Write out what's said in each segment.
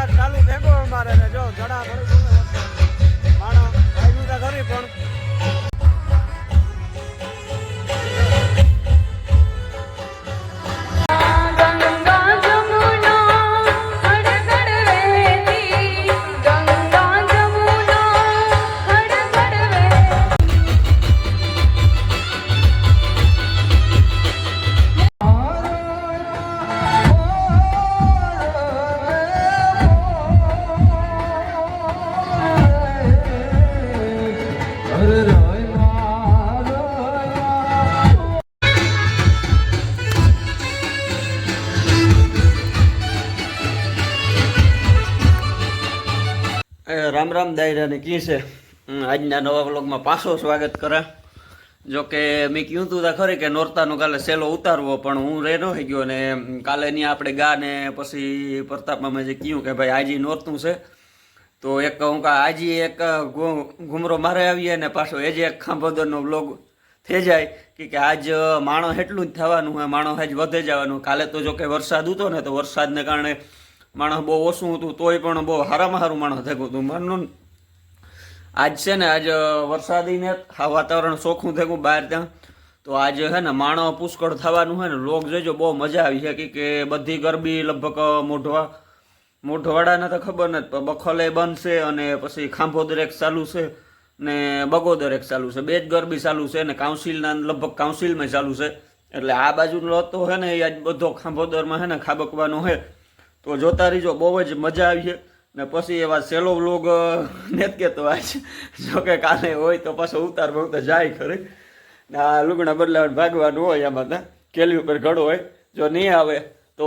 વરસાદ ચાલુ થેગો અમારે ને જો જડા ભરી માણો આવ્યું તા ખરી પણ રામ રામ દાયરાને કી છે આજના નવા વ્લોગમાં પાછો સ્વાગત કરે. જો કે મેં કહ્યું તું ખરી કે નોરતાનો કાલે સેલો ઉતારવો, પણ હું રે ન થઈ ગયો ને કાલે નહીં આપણે ગા ને પછી પ્રતાપમાં મેં જે કહ્યું કે ભાઈ આજે નોરતું છે તો એક હું આજે એક ઘુમરો મારે આવીએ ને પાછો એ જ એક ખાંભોદરનો વ્લોગ થઈ જાય કે આજ માણસ એટલું જ થવાનું હોય, માણસ આજ વધે જવાનું. કાલે તો જો કે વરસાદ હતો ને તો વરસાદને કારણે માણસ બહુ ઓછું હતું તોય પણ બહુ સારામાં સારું માણસ થયું હતું. માનનું આજ છે ને આજ વરસાદી ને વાતાવરણ ચોખ્ખું થયું બહાર ત્યાં, તો આજ છે ને માણસ પુષ્કળ થવાનું હોય ને લોક જોજો બહુ મજા આવી છે કે બધી ગરબી લગભગ મોઢવાડાને તો ખબર નથી, બખલે બંધ છે અને પછી ખાંભોદર એક ચાલુ છે ને બગોદર એક ચાલુ છે, બે જ ગરબી ચાલુ છે ને કાઉન્સિલના લગભગ કાઉન્સિલમાં ચાલુ છે. એટલે આ બાજુનો તો છે ને એ આજ બધો ખાંભોદરમાં છે ને ખાબકવાનો છે, તો જોતા રહીજો બહુ જ મજા આવી છે. ને પછી એવા સેલો વ્લોગ નથી કહેતો આજ, જોકે કાલે હોય તો પાછો ઉતાર બહુ તો જાય ખરી ને આ લુગડા બદલાવાનું ભાગવાનું હોય, આમાં તો કેલી ઉપર ઘડો હોય. જો નહીં આવે તો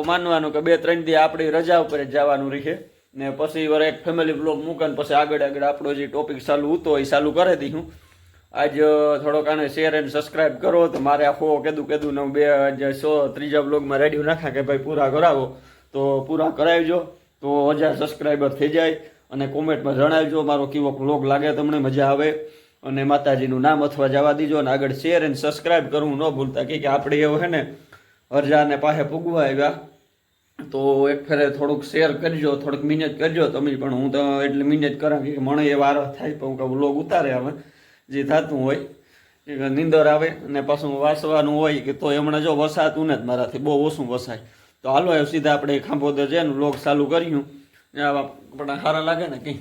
માનવાનું કે 2-3 દી આપણી રજા ઉપર જ જવાનું રહીએ ને પછી વાર એક ફેમિલી વ્લોગ મૂકે પછી આગળ આપણો જે ટોપિક ચાલુ હતો એ ચાલુ કરી દઈશું. આજ થોડોક આને શેર એન્ડ સબસ્ક્રાઈબ કરો તો મારે આખો કીધું ને હું 203 વ્લોગમાં રેડિયો નાખા કે ભાઈ પૂરા કરાવો તો પૂરા કરાવજો, તો 1000 સબસ્ક્રાઈબર થઈ જાય અને કોમેન્ટમાં જણાવજો મારો કેવો વ્લોગ લાગે તમને, મજા આવે અને માતાજીનું નામ અથવા જવા દીજો ને આગળ શેર એન્ડ સબસ્ક્રાઈબ કરવું ન ભૂલતા કે આપણે એવું છે ને હરજાને પાસે પૂગવા આવ્યા તો એક ફેરે થોડુંક શેર કરજો, થોડુંક મહેનત કરજો તમે પણ. હું તો એટલી મહેનત કરા કે મને એ વાર થાય પણ હું વ્લોગ ઉતારે આવે જે થતું હોય કે નીંદર આવે અને પાછું વાંચવાનું હોય કે તો હમણાં જો વસાતું ને જ મારાથી બહુ ઓછું વસાય. તો હાલો એ સીધા આપણે ખાંભોદર છે ને વ્લોગ ચાલુ કર્યું આપણને સારા લાગે ને કંઈ.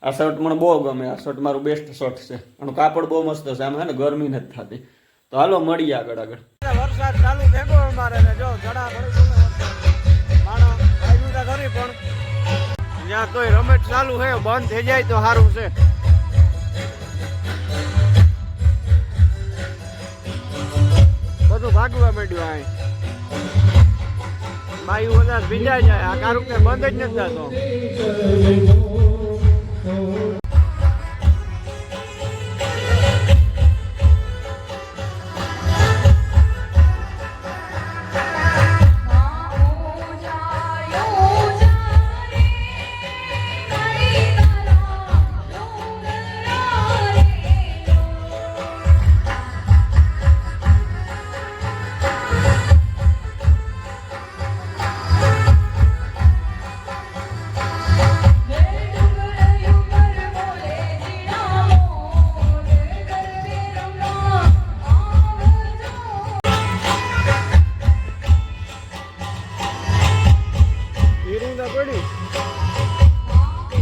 આ શર્ટ મને બહુ ગમે, આ શર્ટ મારું બેસ્ટ શર્ટ છે, પણ કાપડ બહુ મસ્ત છે, આમ હે ને ગરમી નથી થતી. તો હાલો મળીએ આગળ. વરસાદ ચાલુ થેગો અમારે ને જો જડા ભરી માણો આવ્યું તા ખરી પણ જ્યાં તોય રમેટ ચાલુ છે, બંધ થઈ જાય તો સારું છે. બધું ભાગવા માંડ્યું અહીં બાયું બધા ભીંજાઈ જાય, આ કારુક ને બંધ જ નથી થતો.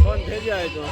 બંધ થઈ જાય તો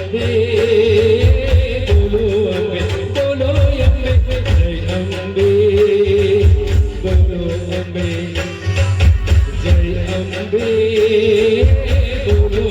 અંબે બોલો અંબે બોલો અંબે જય અંબે બોલો અંબે જય અંબે બોલો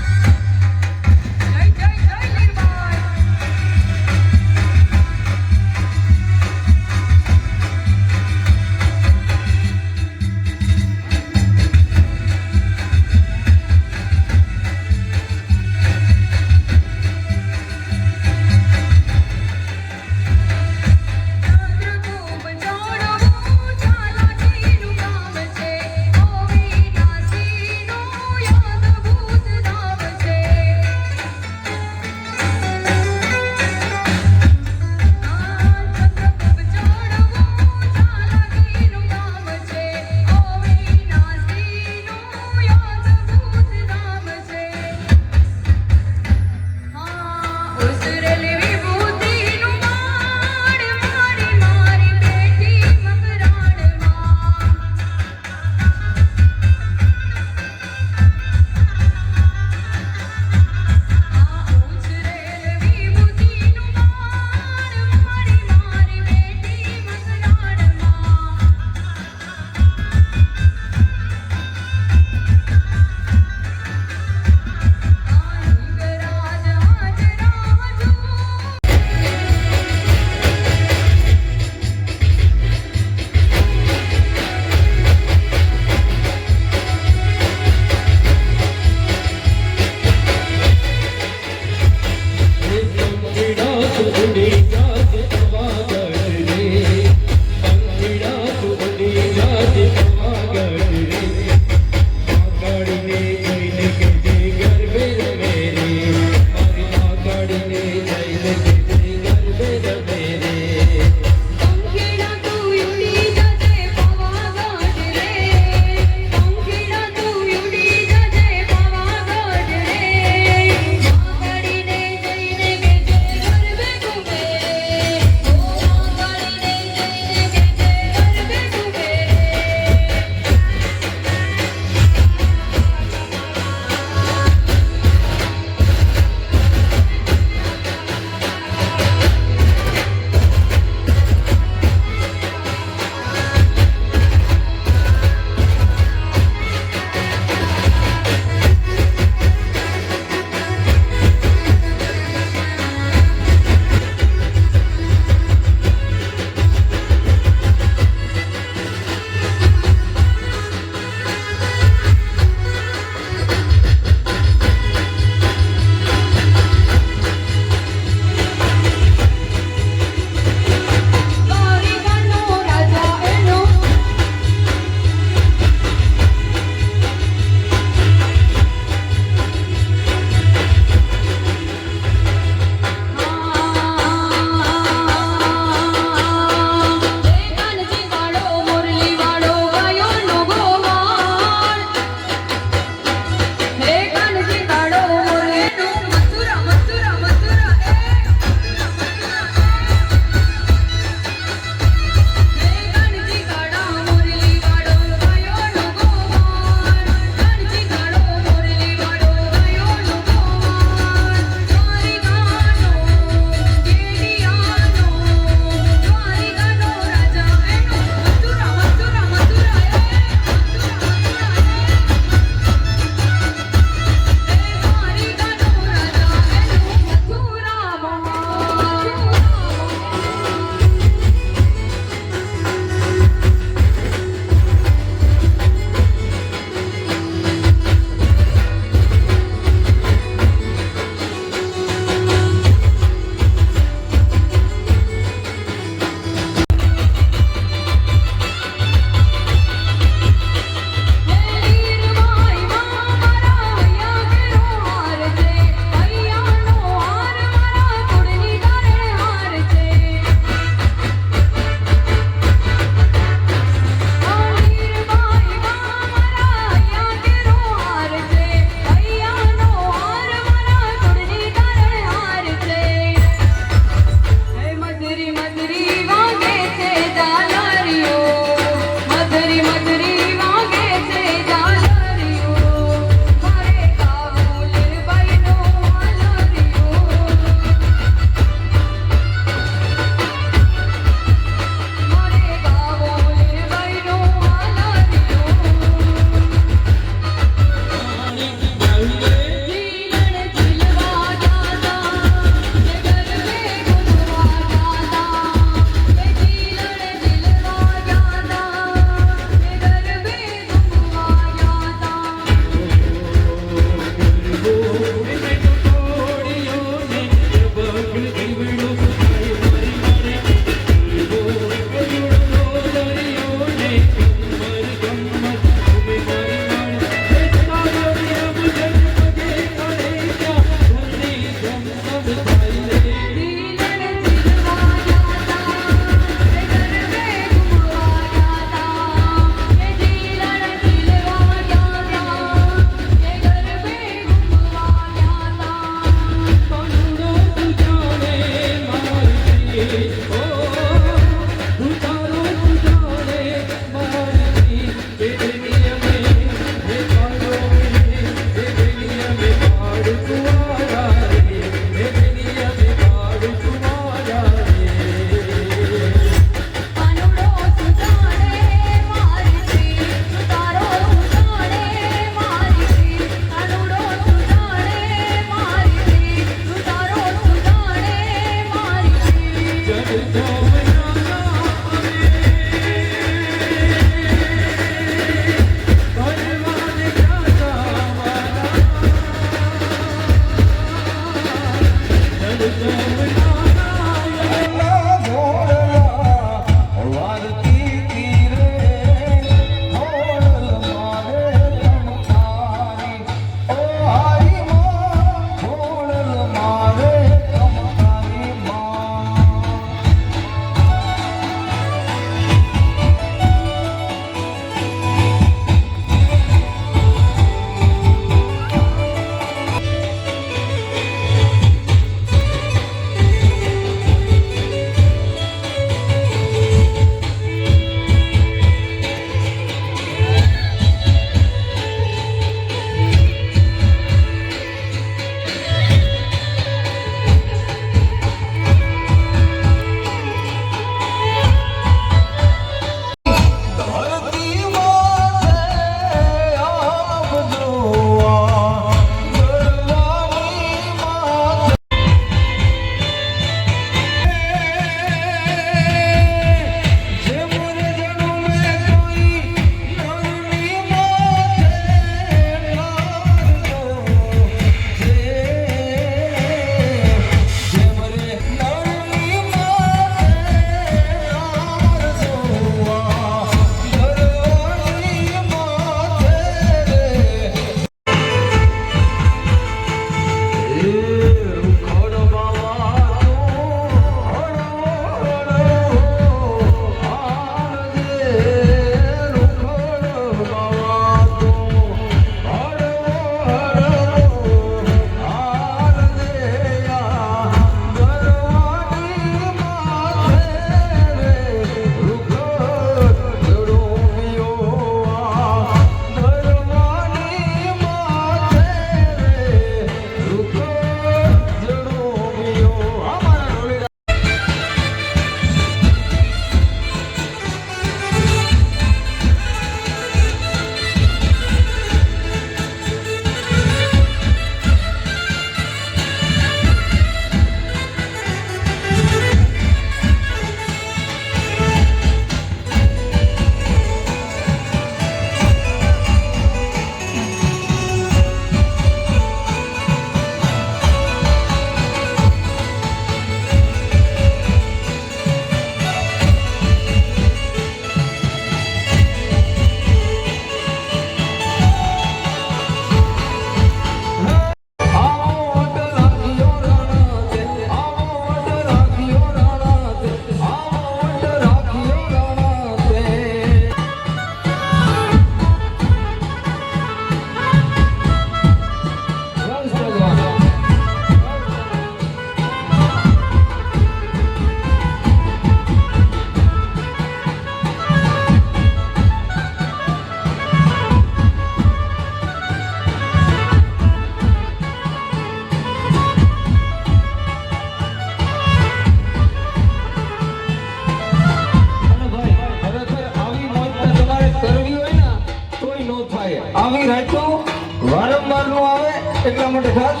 આવી રાખ્યું વારંવાર નું આવે એટલા માટે ખાસ